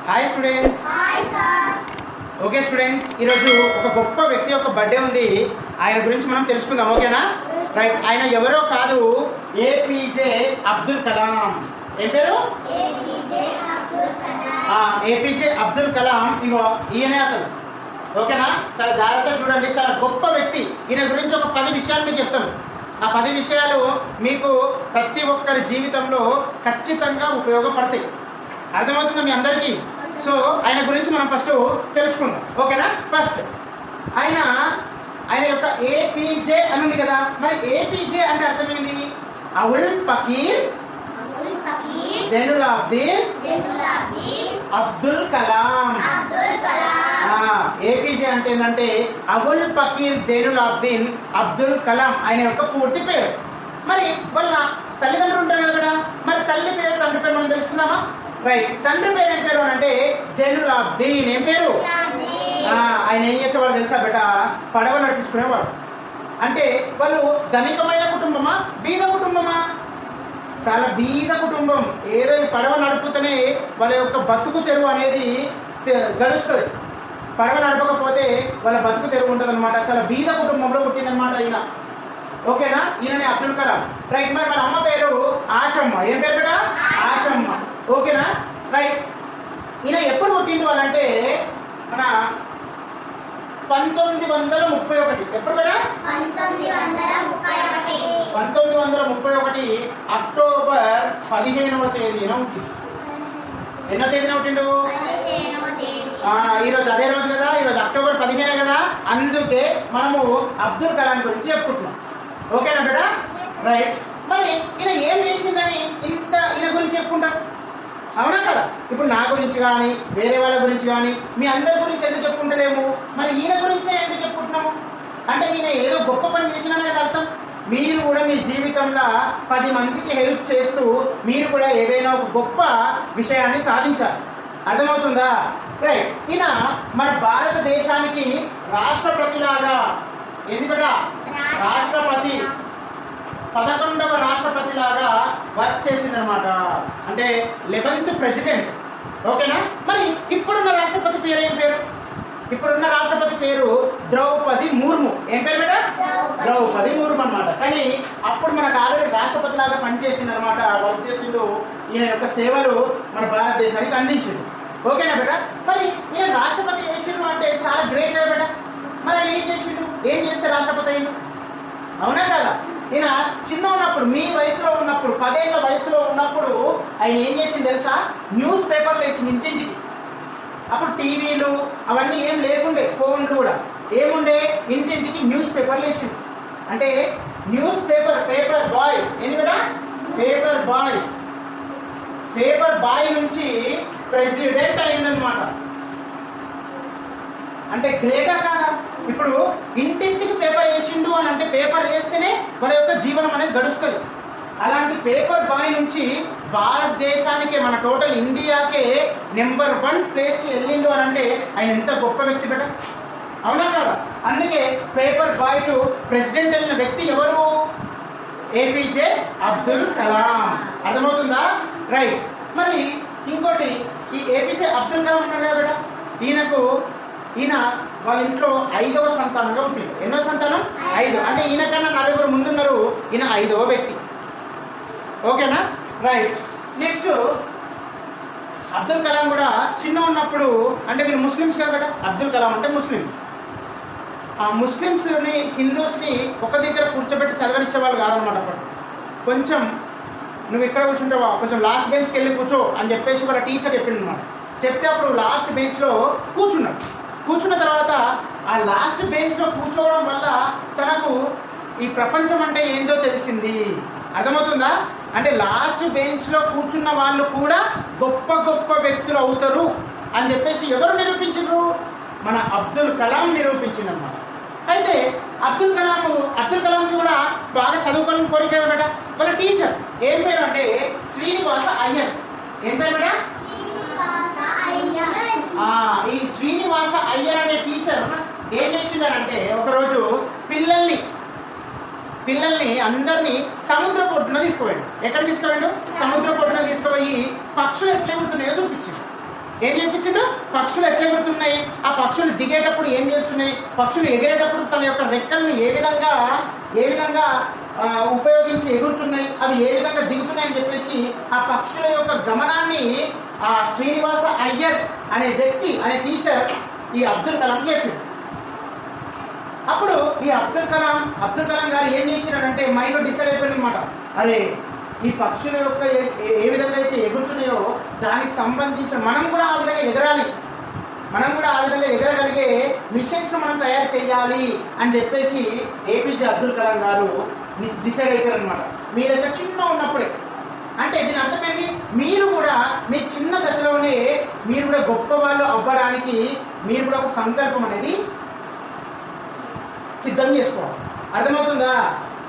Hi students. Hi sir. Okay students, ఈరోజు ఒక గొప్ప వ్యక్తి యొక్క బర్త్డే ఉంది. ఆయన గురించి మనం తెలుసుకుందాం. ఓకేనా? రైట్. ఆయన ఎవరో కాదు, ఏపీజే అబ్దుల్ కలాం. ఏం పేరు? ఏపీజే అబ్దుల్ కలాం. ఇగో ఈయనే అతను. ఓకేనా? చాలా జాగ్రత్తగా చూడండి. చాలా గొప్ప వ్యక్తి. ఈయన గురించి ఒక 10 విషయాలు మీకు చెప్తాను. ఆ 10 విషయాలు మీకు ప్రతి ఒక్కరి జీవితంలో ఖచ్చితంగా ఉపయోగపడతాయి. అర్థమవుతుందా మీ అందరికీ? సో ఆయన గురించి మనం ఫస్ట్ తెలుసుకుందాం. ఓకేనా? ఫస్ట్ ఆయన యొక్క ఏపీజే అని ఉంది కదా. మరి ఏపీజే అంటే అర్థమైంది అవుల్ పకీర్ జైనులాబ్దీన్ అబ్దుల్ కలాం. ఏపీజే అంటే ఏంటంటే అబుల్ పకీర్ జైనులాబ్దీన్ అబ్దుల్ కలాం ఆయన యొక్క పూర్తి పేరు. మరి వాళ్ళ తల్లిదండ్రులు ఉంటారు కదా. మరి తల్లి పేరు తండ్రి పేరు మనం తెలుసుకుందామా? రైట్. తండ్రి పేరు ఏం పేరు అంటే జైనులాబ్దీన్. ఏం పేరు? ఆయన ఏం చేసేవాడు తెలుసా బేట? పడవ నడిపించుకునేవాడు. అంటే వాళ్ళు ధనికమైన కుటుంబమా బీద కుటుంబమా? చాలా బీద కుటుంబం. ఏదో పడవ నడుపుతూనే వాళ్ళ యొక్క బతుకు తెరువు అనేది గడుస్తుంది. పడవ నడపకపోతే వాళ్ళ బతుకు తెరువు ఉంటుంది అనమాట. చాలా బీద కుటుంబంలో పుట్టినమాట ఈయన. ఓకేనా? ఈయననే అబ్దుల్ కలాం. రైట్. మరి వాళ్ళ అమ్మ పేరు ఆశమ్మ. ఏం పేరు బేట? ఆశమ్మ. ఓకేనా? రైట్. ఈయన ఎప్పుడు పుట్టింది వాళ్ళంటే మన 1931. ఎప్పుడు బేట? 1931 అక్టోబర్ 15వ తేదీన ఉంటుంది. ఎన్నో తేదీన పుట్టిండు? ఈరోజు అదే రోజు కదా. ఈరోజు అక్టోబర్ 15 కదా. అందుకే మనము అబ్దుల్ కలాం గురించి చెప్పుకుంటున్నాం. ఓకేనా బేట? రైట్. మరి ఈయన ఏం చేసిందని ఇంత ఈయన గురించి చెప్పుకుంటాం, అవునా కదా? ఇప్పుడు నా గురించి కానీ వేరే వాళ్ళ గురించి కానీ మీ అందరి గురించి ఎందుకు చెప్పుకుంటలేము? మరి ఈయన గురించే ఎందుకు చెప్పుకుంటున్నాము అంటే ఈయన ఏదో గొప్ప పని చేసిననేది అర్థం. మీరు కూడా మీ జీవితంలో 10 మందికి హెల్ప్ చేస్తూ మీరు కూడా ఏదైనా ఒక గొప్ప విషయాన్ని సాధించాలి. అర్థమవుతుందా? రైట్. ఈయన మన భారతదేశానికి రాష్ట్రపతిలాగా, ఎందుకంటే రాష్ట్రపతి 11వ రాష్ట్రపతిలాగా వర్క్ చేసిందనమాట. అంటే 11th ప్రెసిడెంట్. ఓకేనా? మరి ఇప్పుడున్న రాష్ట్రపతి పేరు ఏం పేరు? ఇప్పుడున్న రాష్ట్రపతి పేరు ద్రౌపది ముర్ము. ఏం పేరు బేట? ద్రౌపది ముర్ము అనమాట. కానీ అప్పుడు మనకు ఆల్రెడీ రాష్ట్రపతి లాగా పనిచేసింది అనమాట. వర్క్ చేసిండు. ఈయన యొక్క సేవలు మన భారతదేశానికి అందించిండు. ఓకేనా బేట? మరి ఈయన రాష్ట్రపతి చేసిండు అంటే చాలా గ్రేట్ కదా బేట. మరి ఆయన ఏం చేసిండు? ఏం చేస్తే రాష్ట్రపతి అయ్యిండు? అవునా కదా? ఈయన చిన్న ఉన్నప్పుడు, మీ వయసులో ఉన్నప్పుడు, 10 ఏళ్ళ వయసులో ఉన్నప్పుడు ఆయన ఏం చేసింది తెలుసా? న్యూస్ పేపర్లు వేసింది ఇంటింటికి. అప్పుడు టీవీలు అవన్నీ ఏం లేకుండే, ఫోన్లు కూడా ఏముండే, ఇంటింటికి న్యూస్ పేపర్లు వేసింది. అంటే న్యూస్ పేపర్ బాయ్. ఎందుకంటే పేపర్ బాయ్ నుంచి ప్రెసిడెంట్ అయిందనమాట. అంటే గ్రేటా కాదా? ఇప్పుడు ఇంటింటికి పేపర్ వేసిండు అని అంటే పేపర్ వేస్తేనే వాళ్ళ యొక్క జీవనం అనేది గడుస్తుంది. అలాంటి పేపర్ బాయ్ నుంచి భారతదేశానికే, మన టోటల్ ఇండియాకే నెంబర్ 1 ప్లేస్కి వెళ్ళిండు అని అంటే ఆయన ఎంత గొప్ప వ్యక్తి బేట. అవునా కదా? అందుకే పేపర్ బాయ్ టు ప్రెసిడెంట్ వెళ్ళిన వ్యక్తి ఎవరు? ఏపీజే అబ్దుల్ కలాం. అర్థమవుతుందా? రైట్. మరి ఇంకోటి, ఈ ఏపీజే అబ్దుల్ కలాం ఉన్నాడు కదా బేట. ఈయన వాళ్ళ ఇంట్లో 5వ సంతానంగా పుట్టిండు. ఎన్నో సంతానం? 5. అంటే ఈయన కన్నా 4 ముందున్నారు. ఈయన 5వ వ్యక్తి. ఓకేనా? రైట్. నెక్స్ట్ అబ్దుల్ కలాం కూడా చిన్న ఉన్నప్పుడు, అంటే వీళ్ళు ముస్లిమ్స్ కదా బేట. అబ్దుల్ కలాం అంటే ముస్లిమ్స్. ఆ ముస్లిమ్స్ని, హిందూస్ని ఒక దగ్గర కూర్చోబెట్టి చదవనిచ్చేవాళ్ళు కాదనమాట. అప్పుడు కొంచెం నువ్వు ఇక్కడ కూర్చుంటావా, కొంచెం లాస్ట్ బెంచ్కి వెళ్ళి కూర్చో అని చెప్పేసి వాళ్ళ టీచర్ చెప్పింది అనమాట. చెప్తే అప్పుడు లాస్ట్ బెంచ్లో కూర్చున్నాడు. కూర్చున్న తర్వాత ఆ లాస్ట్ బెంచ్లో కూర్చోవడం వల్ల తనకు ఈ ప్రపంచం అంటే ఏందో తెలిసింది. అర్థమవుతుందా? అంటే లాస్ట్ బెంచ్లో కూర్చున్న వాళ్ళు కూడా గొప్ప గొప్ప వ్యక్తులు అవుతారు అని చెప్పేసి ఎవరు నిరూపించారు? మన అబ్దుల్ కలాం నిరూపించింది అన్నమాట. అయితే అబ్దుల్ కలాంకి కూడా బాగా చదువుకోవాలని కోరిక కదా బేట. వాళ్ళ టీచర్ ఏం పేరు అంటే శ్రీనివాస అయ్యర్. ఏం పేరు బేట? ఈ శ్రీనివాస అయ్యర్ అనే టీచర్ ఏం చేసిండారంటే ఒకరోజు పిల్లల్ని అందరినీ సముద్ర పొట్టున తీసుకుపోయాడు. ఎక్కడ తీసుకుపోయాడు? సముద్ర పొట్టున తీసుకుపోయి పక్షులు ఎట్లా ఉంటున్నాయో చూపించింది. ఏం చేయించిండు? పక్షులు ఎట్లా ఎగురుతున్నాయి, ఆ పక్షులు దిగేటప్పుడు ఏం చేస్తున్నాయి, పక్షులు ఎగిరేటప్పుడు తన యొక్క రెక్కలను ఏ విధంగా ఉపయోగించి ఎగురుతున్నాయి, అవి ఏ విధంగా దిగుతున్నాయి అని చెప్పేసి ఆ పక్షుల యొక్క గమనాన్ని ఆ శ్రీనివాస అయ్యర్ అనే వ్యక్తి అనే టీచర్ ఈ అబ్దుల్ కలాం చెప్పింది. అప్పుడు ఈ అబ్దుల్ కలాం గారు ఏం చేసినారంటే మైండ్లో డిసైడ్ అయిపోయింది అనమాట. అరే ఈ పక్షుల యొక్క ఏ విధంగా అయితే ఎగురుతున్నాయో దానికి సంబంధించిన మనం కూడా ఆ విధంగా ఎగరాలి, మనం కూడా ఆ విధంగా ఎగరగలిగే మిషన్స్ను మనం తయారు చేయాలి అని చెప్పేసి ఏపీజే అబ్దుల్ కలాం గారు డిసైడ్ అయిపోయారు అనమాట. మీరు యొక్క చిన్న ఉన్నప్పుడే, అంటే దీని అర్థమైంది మీరు కూడా మీ చిన్న దశలోనే మీరు కూడా గొప్ప వాళ్ళు అవ్వడానికి మీరు కూడా ఒక సంకల్పం అనేది సిద్ధం చేసుకోవాలి. అర్థమవుతుందా?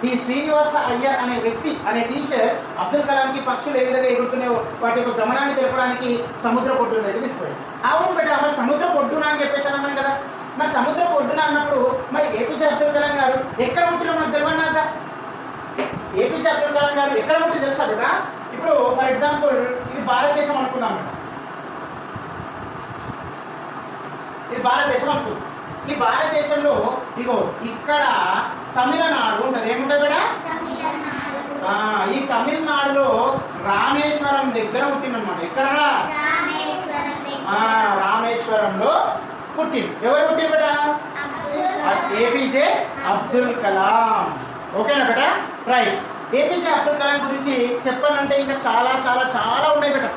ఈ శ్రీనివాస అయ్యర్ అనే వ్యక్తి అనే టీచర్ అబ్దుల్ కలాంకి పక్షులు ఏ విధంగా ఎగురుతున్నాయో వాటి యొక్క గమనాన్ని తెలపడానికి సముద్ర పొడ్డున దగ్గర తీసుకుపోయాడు. అవును బిడ్డ, మరి సముద్ర పొడ్డున అని చెప్పేసి అన్నాం కదా, మరి సముద్ర పొడ్డున అన్నప్పుడు మరి ఏపీజే అబ్దుల్ కలాం గారు ఎక్కడ పుట్టినా మనకు తెలియదా? ఏపీజే అబ్దుల్ కలాం గారు ఎక్కడ పుట్టి తెలుసా బిడ్డ? ఇప్పుడు ఫర్ ఎగ్జాంపుల్ ఇది భారతదేశం అనుకుందాం బిడ్డ, ఇది భారతదేశం అనుకుందాం. ఈ భారతదేశంలో ఇగో ఇక్కడ తమిళనాడు ఉంటుంది. ఏముంటుంది బిడ్డ? ఈ తమిళనాడులో రామేశ్వరం దగ్గర పుట్టిందన్నమాట. ఎక్కడ? రామేశ్వరంలో పుట్టింది. ఎవరు పుట్టింది బిడ్డ? ఏపీజే అబ్దుల్ కలాం. ఓకేనా బిడ్డ? రైట్. ఏపీజే అబ్దుల్ కలాం గురించి చెప్పాలంటే ఇంకా చాలా చాలా చాలా ఉన్నాయి బిడ్డ.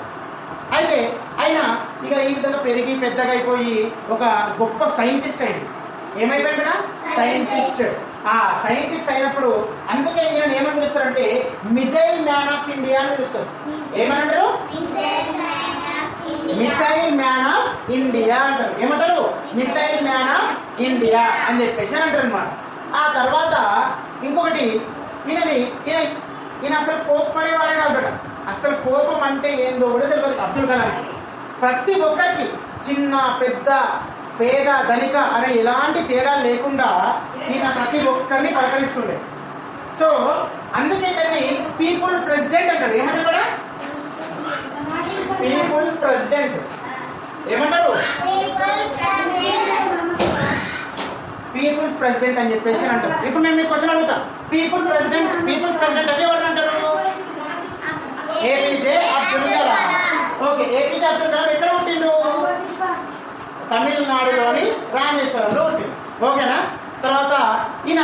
అయితే ఆయన ఇక ఈ విధంగా పెరిగి పెద్దగా అయిపోయి ఒక గొప్ప సైంటిస్ట్ అయింది. ఏమైపోయాడు బిడ్డ? సైంటిస్ట్. ఆ సైంటిస్ట్ అయినప్పుడు అందుకే ఈయన ఏమని పిలుస్తారంటే మిసైల్ మ్యాన్ ఆఫ్ ఇండియా అని పిలుస్తారు. ఏమంటారు? మిసైల్ మ్యాన్ ఆఫ్ ఇండియా అంటారు. ఏమంటారు? మిసైల్ మ్యాన్ ఆఫ్ ఇండియా అని చెప్పేసి అంటారు అనమాట. ఆ తర్వాత ఇంకొకటి ఈయన అసలు కోపపడేవాడే కాదు బిడ్డ. అసలు కోపం అంటే ఏందో కూడా తెలియదు అబ్దుల్ కలాం. ప్రతి ఒక్కరికి చిన్న పెద్ద పేద ధనిక అనే ఎలాంటి తేడా లేకుండా ఈయన ప్రతి ఒక్కరిని పలకరిస్తుండే. సో అందుకే దాన్ని పీపుల్ ప్రెసిడెంట్ అంటారు. ఏమంటారు కూడా? Peoples president. ఏమంటారు? పీపుల్స్ ప్రెసిడెంట్ అని చెప్పేసి అంటారు. ఇప్పుడు నేను మీకు క్వశ్చన్ అడుగుతా, పీపుల్స్ ప్రెసిడెంట్ అంటే ఎవరు అంటారు? APJ Abdul Kalam. Okay, APJ Abdul Kalam ఎక్కడ పుట్టిండు? తమిళనాడులోని రామేశ్వరంలో పుట్టిండు. ఓకేనా? తర్వాత ఈయన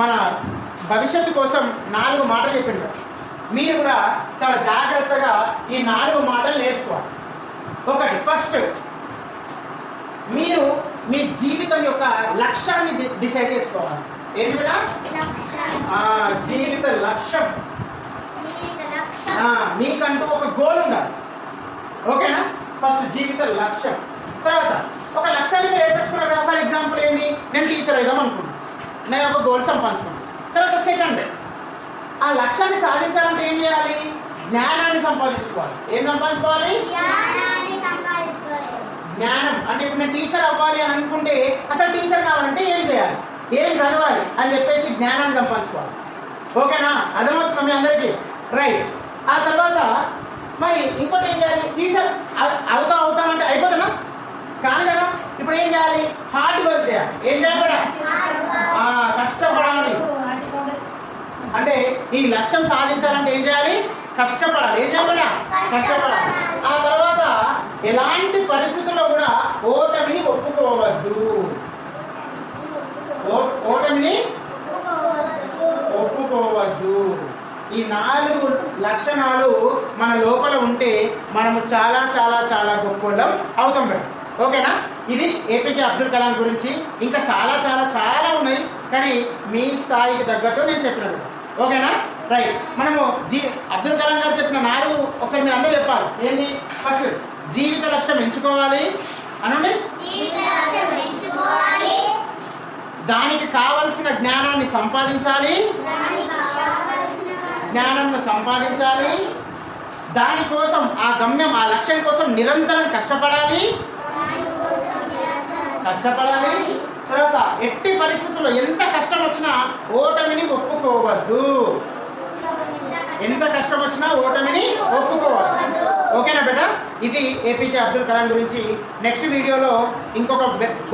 మన భవిష్యత్తు కోసం 4 మాటలు చెప్పిండు. మీరు కూడా చాలా జాగ్రత్తగా ఈ 4 మాటలు నేర్చుకోవాలి. ఒకటి, ఫస్ట్ మీరు మీ జీవితం యొక్క లక్ష్యాన్ని డిసైడ్ చేసుకోవాలి. ఏది బిడ్డ? జీవిత లక్ష్యం. మీకంటూ ఒక గోల్ ఉండాలి. ఓకేనా? ఫస్ట్ జీవిత లక్ష్యం. తర్వాత ఒక లక్ష్యాన్ని మీరు ఏర్పరచుకున్నారు కదా. ఫర్ ఎగ్జాంపుల్ ఏంది, నేను టీచర్ అయిదాం అనుకున్నాను, నేను ఒక గోల్ సంపాదించుకున్నాను. తర్వాత సెకండ్, ఆ లక్ష్యాన్ని సాధించాలంటే ఏం చేయాలి? జ్ఞానాన్ని సంపాదించుకోవాలి. ఏం సంపాదించుకోవాలి? జ్ఞానం. అంటే ఇప్పుడు నేను టీచర్ అవ్వాలి అని అనుకుంటే అసలు టీచర్ కావాలంటే ఏం చేయాలి, ఏం చదవాలి అని చెప్పేసి జ్ఞానాన్ని సంపాదించుకోవాలి. ఓకేనా? అర్థమవుతుందా మీ అందరికీ? రైట్. ఆ తర్వాత మరి ఇంకోటి ఏం చేయాలి? టీచర్ అవుతానంటే అయిపోతుందా? కాదు కదా. ఇప్పుడు ఏం చేయాలి? హార్డ్ వర్క్ చేయాలి. ఏం చేయాలి? కష్టపడాలి. అంటే ఈ లక్ష్యం సాధించాలంటే ఏం చేయాలి? కష్టపడాలి. ఏం చేయాలి? కష్టపడాలి. ఆ తర్వాత ఎలాంటి పరిస్థితుల్లో కూడా ఓటమిని ఒప్పుకోవద్దు. ఓటమిని ఒప్పుకోవద్దు. ఈ 4 లక్షణాలు మన లోపల ఉంటే మనము చాలా చాలా చాలా గొప్పలం అవుతాం మేడం. ఓకేనా? ఇది ఏపీజే అబ్దుల్ కలాం గురించి. ఇంకా చాలా చాలా చాలా ఉన్నాయి, కానీ మీ స్థాయికి తగ్గట్టు నేను చెప్పినాను. ఓకేనా? రైట్. మనము అబ్దుల్ కలాం గారు చెప్పిన 4 ఒకసారి మీరు అందరూ చెప్పాలి. ఏంది? ఫస్ట్ జీవిత లక్ష్యం ఎంచుకోవాలి అనండి. దానికి కావలసిన జ్ఞానాన్ని సంపాదించాలి. దానికోసం ఆ గమ్యం ఆ లక్ష్యం కోసం నిరంతరం కష్టపడాలి. తర్వాత ఎట్టి పరిస్థితుల్లో ఎంత కష్టం వచ్చినా ఓటమిని ఒప్పుకోవద్దు. ఎంత కష్టం వచ్చినా ఓటమిని ఒప్పుకోవద్దు. ఓకేనా బేటా? ఇది ఏపీజే అబ్దుల్ కలాం గురించి. నెక్స్ట్ వీడియోలో ఇంకొక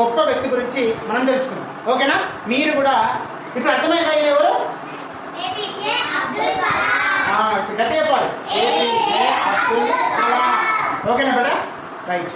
గొప్ప వ్యక్తి గురించి మనం తెలుసుకుందాం. ఓకేనా? మీరు కూడా ఇప్పుడు అర్థమైందా ఈయన ఎవరు? ఏపీజే అబ్దుల్ కలాం. గట్టిగా చెప్పాలి. ఏపీజే అబ్దుల్ కలాం. ఓకేనా బేటా? రైట్.